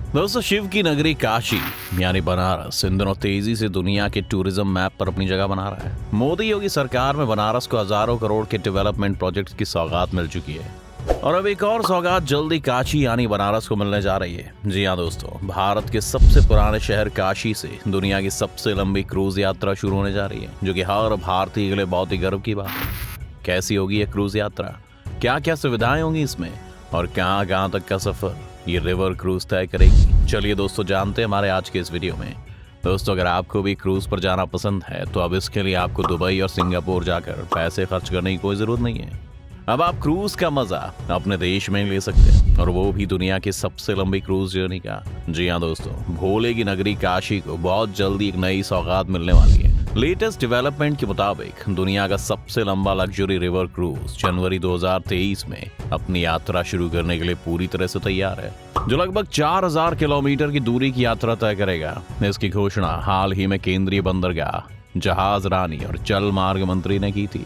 दोस्तों, शिव की नगरी काशी यानी बनारस इन दिनों तेजी से दुनिया के टूरिज्म मैप पर अपनी जगह बना रहा है। मोदी योगी सरकार में बनारस को हजारों करोड़ के डेवलपमेंट प्रोजेक्ट्स की सौगात मिल चुकी है और अब एक और सौगात जल्दी काशी यानी बनारस को मिलने जा रही है। जी हाँ दोस्तों, भारत के सबसे पुराने शहर काशी से दुनिया की सबसे लंबी क्रूज यात्रा शुरू होने जा रही है, जो कि हर भारतीय के लिए बहुत ही गर्व की बात है। कैसी होगी ये क्रूज यात्रा, क्या क्या सुविधाएं होंगी इसमें और कहाँ कहाँ तक का सफर ये रिवर क्रूज तय करेगी। चलिए दोस्तों, जानते हैं हमारे आज के इस वीडियो में। दोस्तों, अगर आपको भी क्रूज पर जाना पसंद है तो अब इसके लिए आपको दुबई और सिंगापुर जाकर पैसे खर्च करने की कोई जरूरत नहीं है। अब आप क्रूज का मजा अपने देश में ले सकते हैं, और वो भी दुनिया की सबसे लंबी क्रूज जर्नी का। जी हाँ दोस्तों, भोले की नगरी काशी को बहुत जल्दी एक नई सौगात मिलने वाली है। लेटेस्ट डेवलपमेंट के मुताबिक दुनिया का सबसे लंबा लग्जरी रिवर क्रूज जनवरी 2023 में अपनी यात्रा शुरू करने के लिए पूरी तरह से तैयार है, जो लगभग 4000 किलोमीटर की दूरी की यात्रा तय करेगा। इसकी घोषणा हाल ही में केंद्रीय बंदरगाह, जहाज रानी और जल मार्ग मंत्री ने की थी।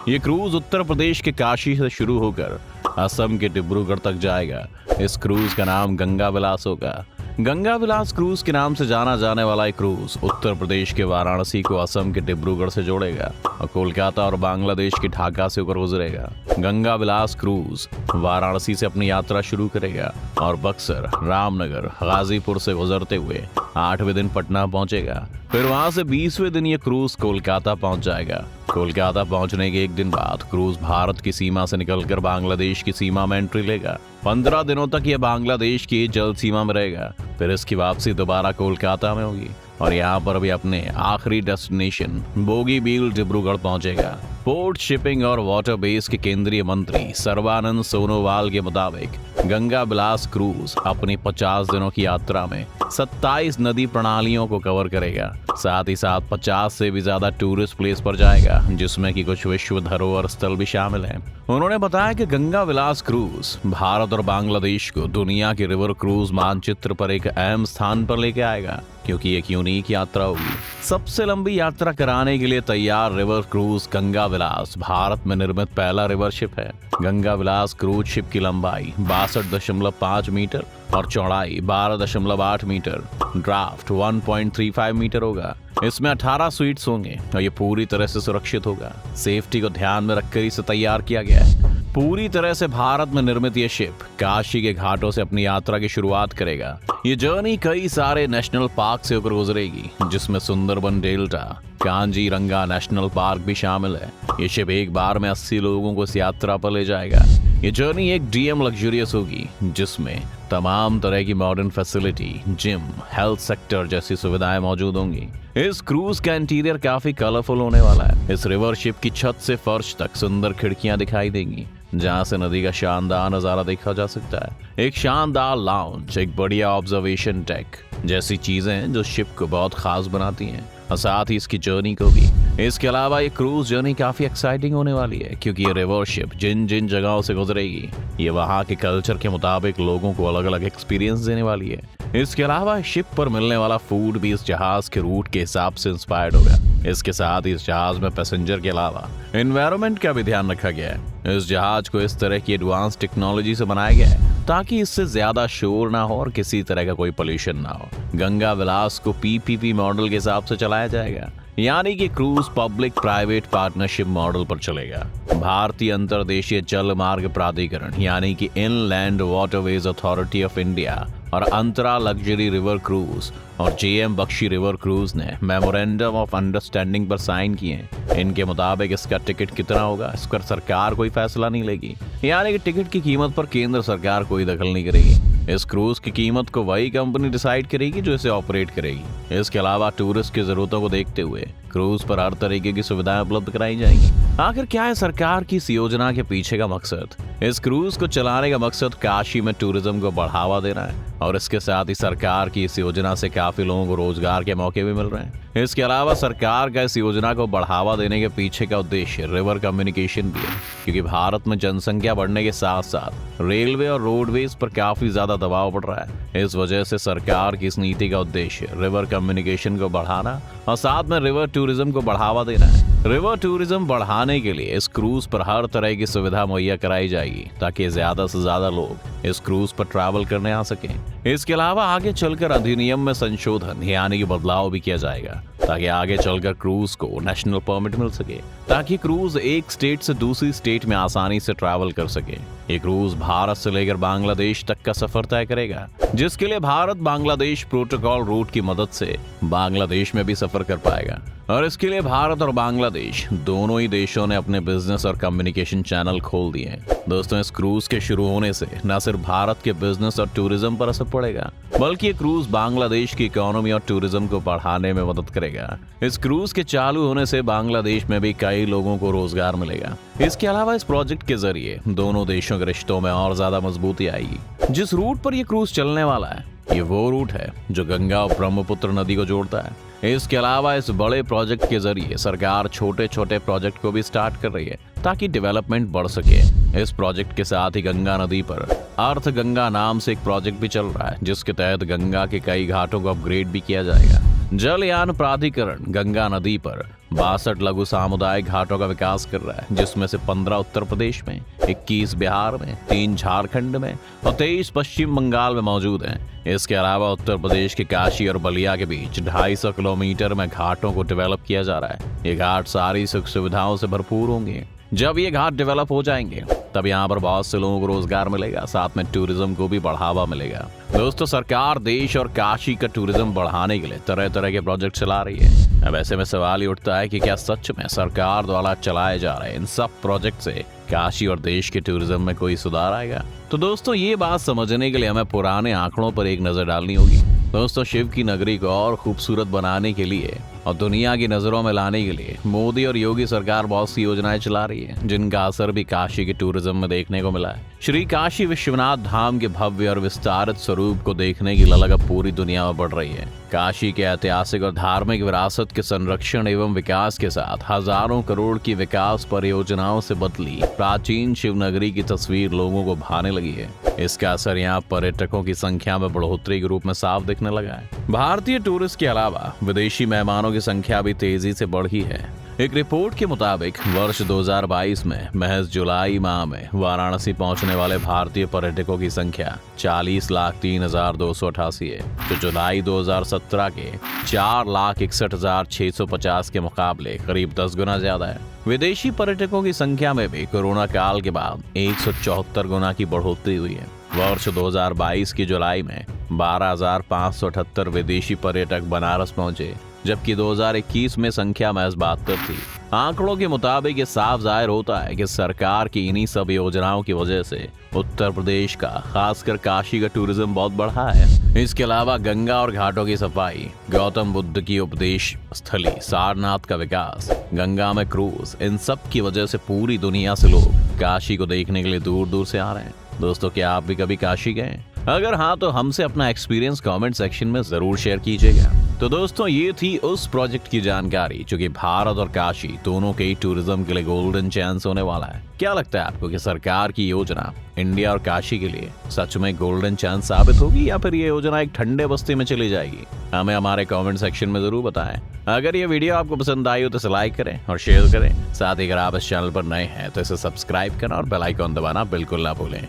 ये क्रूज उत्तर प्रदेश के काशी से शुरू होकर असम के डिब्रूगढ़ तक जाएगा। इस क्रूज का नाम गंगा विलास होगा। गंगा विलास क्रूज के नाम से जाना जाने वाला एक क्रूज उत्तर प्रदेश के वाराणसी को असम के डिब्रूगढ़ से जोड़ेगा और कोलकाता और बांग्लादेश के ढाका से होकर गुजरेगा। गंगा विलास क्रूज वाराणसी से अपनी यात्रा शुरू करेगा और बक्सर, रामनगर, गाजीपुर से गुजरते हुए 8वें दिन पटना पहुंचेगा। फिर वहां से 20वें दिन ये क्रूज कोलकाता पहुंच जाएगा। कोलकाता पहुंचने के एक दिन बाद क्रूज भारत की सीमा से निकलकर बांग्लादेश की सीमा में एंट्री लेगा। 15 दिनों तक यह बांग्लादेश की जल सीमा में रहेगा। फिर इसकी वापसी दोबारा कोलकाता में होगी और यहाँ पर भी अपने आखिरी डेस्टिनेशन बोगीबील डिब्रूगढ़ पहुंचेगा। पोर्ट, शिपिंग और वाटर बेस के केंद्रीय मंत्री सर्बानंद सोनोवाल के मुताबिक गंगा विलास क्रूज अपनी 50 दिनों की यात्रा में 27 नदी प्रणालियों को कवर करेगा। साथ ही साथ 50 से भी ज्यादा टूरिस्ट प्लेस पर जाएगा, जिसमें कि कुछ विश्व धरोहर स्थल भी शामिल हैं। उन्होंने बताया कि गंगा विलास क्रूज भारत और बांग्लादेश को दुनिया के रिवर क्रूज मानचित्र पर एक अहम स्थान पर लेके आएगा, क्योंकि एक यूनिक यात्रा होगी। सबसे लंबी यात्रा कराने के लिए तैयार रिवर क्रूज गंगा विलास भारत में निर्मित पहला रिवर शिप है। गंगा विलास क्रूज शिप की लंबाई 62.5 मीटर और चौड़ाई 12.8 मीटर, ड्राफ्ट 1.35 मीटर होगा। इसमें 18 स्वीट्स होंगे और ये पूरी तरह से सुरक्षित होगा। सेफ्टी को ध्यान में रखकर इसे तैयार किया गया है। पूरी तरह से भारत में निर्मित ये शिप काशी के घाटों से अपनी यात्रा की शुरुआत करेगा। ये जर्नी कई सारे नेशनल पार्क से होकर गुजरेगी, जिसमें Sundarban delta, Kaziranga national park भी शामिल है। ये शिप एक बार में 80 लोगों को इस यात्रा पर ले जाएगा। ये जर्नी एक डीएम लग्जरियस होगी, जिसमें तमाम तरह की modern facility, gym, health sector जैसी सुविधाएं मौजूद होंगी। इस क्रूज का इंटीरियर काफी कलरफुल होने वाला है। इस रिवर शिप की छत से फर्श तक सुंदर खिड़कियां दिखाई देंगी, जहां से नदी का शानदार नजारा देखा जा सकता है। एक शानदार लाउंज, एक बढ़िया ऑब्जर्वेशन डेक जैसी चीजें हैं जो शिप को बहुत खास बनाती हैं, और साथ ही इसकी जर्नी को भी। इसके अलावा ये क्रूज जर्नी काफी एक्साइटिंग होने वाली है, क्योंकि ये रिवर शिप जिन जिन जगहों से गुजरेगी, ये वहाँ के कल्चर के मुताबिक लोगों को अलग अलग एक्सपीरियंस देने वाली है। इसके अलावा शिप पर मिलने वाला फूड भी इस जहाज के रूट के हिसाब से इंस्पायर्ड होगा। इसके साथ इस जहाज में पैसेंजर के अलावा एनवायरनमेंट का भी ध्यान रखा गया है। इस जहाज को इस तरह की एडवांस टेक्नोलॉजी से बनाया गया है ताकि इससे ज्यादा शोर ना हो और किसी तरह का कोई पोल्यूशन ना हो। गंगा विलास को पीपीपी मॉडल के हिसाब से चलाया जाएगा, यानी कि cruise public private partnership model पर चलेगा। भारतीय अंतर्देशीय जल मार्ग प्राधिकरण यानी कि inland waterways authority of India और अंतरा लग्जरी रिवर क्रूज और जेएम बख्शी रिवर क्रूज ने मेमोरेंडम ऑफ अंडरस्टैंडिंग पर साइन किए हैं। इनके मुताबिक इसका टिकट कितना होगा, इस पर सरकार कोई फैसला नहीं लेगी, यानी कि टिकट की कीमत पर केंद्र सरकार कोई दखल नहीं करेगी। इस क्रूज की कीमत को वही कंपनी डिसाइड करेगी जो इसे ऑपरेट करेगी। इसके अलावा टूरिस्ट की जरूरतों को देखते हुए क्रूज पर हर तरीके की सुविधाएं उपलब्ध कराई जाएंगी। आखिर क्या है सरकार की इस योजना के पीछे का मकसद? इस क्रूज को चलाने का मकसद काशी में टूरिज्म को बढ़ावा देना है, और इसके साथ ही सरकार की इस योजना से काफी लोगों को रोजगार के मौके भी मिल रहे हैं। इसके अलावा सरकार का इस योजना को बढ़ावा देने के पीछे का उद्देश्य रिवर कम्युनिकेशन भी है, क्योंकि भारत में जनसंख्या बढ़ने के साथ साथ रेलवे और रोडवेज पर काफी ज्यादा दबाव पड़ रहा है। इस वजह से सरकार की इस नीति का उद्देश्य रिवर कम्युनिकेशन को बढ़ाना और साथ में रिवर टूरिज्म को बढ़ावा देना है। रिवर टूरिज्म बढ़ाने के लिए इस क्रूज पर हर तरह की सुविधा मुहैया कराई जाएगी ताकि ज्यादा से ज्यादा लोग इस क्रूज पर ट्रैवल करने आ सकें। इसके अलावा आगे चलकर अधिनियम में संशोधन यानी कि बदलाव भी किया जाएगा ताकि आगे चलकर क्रूज को नेशनल परमिट मिल सके, ताकि क्रूज एक स्टेट से दूसरी स्टेट में आसानी से ट्रैवल कर सके। ये क्रूज भारत से लेकर बांग्लादेश तक का सफर तय करेगा, जिसके लिए भारत बांग्लादेश प्रोटोकॉल रूट की मदद से बांग्लादेश में भी सफर कर पाएगा। और इसके लिए भारत और बांग्लादेश दोनों ही देशों ने अपने बिजनेस और कम्युनिकेशन चैनल खोल दिए हैं। दोस्तों, इस क्रूज के शुरू होने से न सिर्फ भारत के बिजनेस और टूरिज्म पर असर पड़ेगा, बल्कि ये क्रूज बांग्लादेश की इकोनॉमी और टूरिज्म को बढ़ाने में मदद करेगा। इस क्रूज के चालू होने से बांग्लादेश में भी कई लोगों को रोजगार मिलेगा। इसके अलावा इस प्रोजेक्ट के जरिए दोनों देशों के रिश्तों में और ज्यादा मजबूती आएगी। जिस रूट पर यह क्रूज चलने वाला है, ये वो रूट है जो गंगा और ब्रह्मपुत्र नदी को जोड़ता है। इसके अलावा इस बड़े प्रोजेक्ट के जरिए सरकार छोटे छोटे प्रोजेक्ट को भी स्टार्ट कर रही है ताकि डेवलपमेंट बढ़ सके। इस प्रोजेक्ट के साथ ही गंगा नदी पर अर्थ गंगा नाम से एक प्रोजेक्ट भी चल रहा है, जिसके तहत गंगा के कई घाटों को अपग्रेड भी किया जाएगा। जलयान प्राधिकरण गंगा नदी पर 62 लघु सामुदायिक घाटों का विकास कर रहा है, जिसमें से 15 उत्तर प्रदेश में, 21 बिहार में, 3 झारखंड में और 23 पश्चिम बंगाल में मौजूद हैं। इसके अलावा उत्तर प्रदेश के काशी और बलिया के बीच 250 किलोमीटर में घाटों को डेवलप किया जा रहा है। ये घाट सारी सुख सुविधाओं से भरपूर होंगे। जब ये घाट डेवलप हो जाएंगे तब यहाँ पर बहुत से लोगों को रोजगार मिलेगा, साथ में टूरिज्म को भी बढ़ावा मिलेगा। दोस्तों, सरकार देश और काशी का टूरिज्म बढ़ाने के लिए तरह तरह के प्रोजेक्ट चला रही है। अब ऐसे में सवाल ही उठता है कि क्या सच में सरकार द्वारा चलाए जा रहे इन सब प्रोजेक्ट से काशी और देश के टूरिज्म में कोई सुधार आएगा? तो दोस्तों, ये बात समझने के लिए हमें पुराने आंकड़ों पर एक नजर डालनी होगी। दोस्तों, शिव की नगरी को और खूबसूरत बनाने के लिए और दुनिया की नजरों में लाने के लिए मोदी और योगी सरकार बहुत सी योजनाएं चला रही है, जिनका असर भी काशी के टूरिज्म में देखने को मिला है। श्री काशी विश्वनाथ धाम के भव्य और विस्तारित स्वरूप को देखने की ललक अब पूरी दुनिया में बढ़ रही है। काशी के ऐतिहासिक और धार्मिक विरासत के संरक्षण एवं विकास के साथ हजारों करोड़ की विकास परियोजनाओं से बदली प्राचीन शिवनगरी की तस्वीर लोगों को भाने लगी है। इसका असर यहाँ पर्यटकों की संख्या में बढ़ोतरी के रूप में साफ दिखने लगा है। भारतीय टूरिस्ट के अलावा विदेशी मेहमानों की संख्या भी तेजी से बढ़ी है। एक रिपोर्ट के मुताबिक वर्ष 2022 में महज जुलाई माह में वाराणसी पहुंचने वाले भारतीय पर्यटकों की संख्या 40,03,288 है, जो जुलाई 2017 के 4,61,650 के मुकाबले करीब 10 गुना ज्यादा है। विदेशी पर्यटकों की संख्या में भी कोरोना काल के बाद 174 गुना की बढ़ोतरी हुई है। वर्ष 2022 की जुलाई में 12,578 विदेशी पर्यटक बनारस पहुंचे, जबकि 2021 में संख्या महज 72 थी। आंकड़ों के मुताबिक ये साफ जाहिर होता है कि सरकार की इन्हीं सब योजनाओं की वजह से उत्तर प्रदेश का, खासकर काशी का टूरिज्म बहुत बढ़ा है। इसके अलावा गंगा और घाटों की सफाई, गौतम बुद्ध की उपदेश स्थली सारनाथ का विकास, गंगा में क्रूज, इन सब की वजह से पूरी दुनिया से लोग काशी को देखने के लिए दूर दूर से आ रहे हैं। दोस्तों, क्या आप भी कभी काशी गए? अगर हाँ, तो हमसे अपना एक्सपीरियंस कमेंट सेक्शन में जरूर शेयर कीजिएगा। तो दोस्तों, ये थी उस प्रोजेक्ट की जानकारी जो कि भारत और काशी दोनों के ही टूरिज्म के लिए गोल्डन चांस होने वाला है। क्या लगता है आपको कि सरकार की योजना इंडिया और काशी के लिए सच में गोल्डन चांस साबित होगी, या फिर ये योजना एक ठंडे बस्ती में चली जाएगी? हमें हमारे कमेंट सेक्शन में जरूर बताएं। अगर ये वीडियो आपको पसंद आई हो तो इसे लाइक करें और शेयर करें। साथ ही अगर आप इस चैनल पर नए हैं तो इसे सब्सक्राइब करना और बेल आइकॉन दबाना बिल्कुल ना भूलें।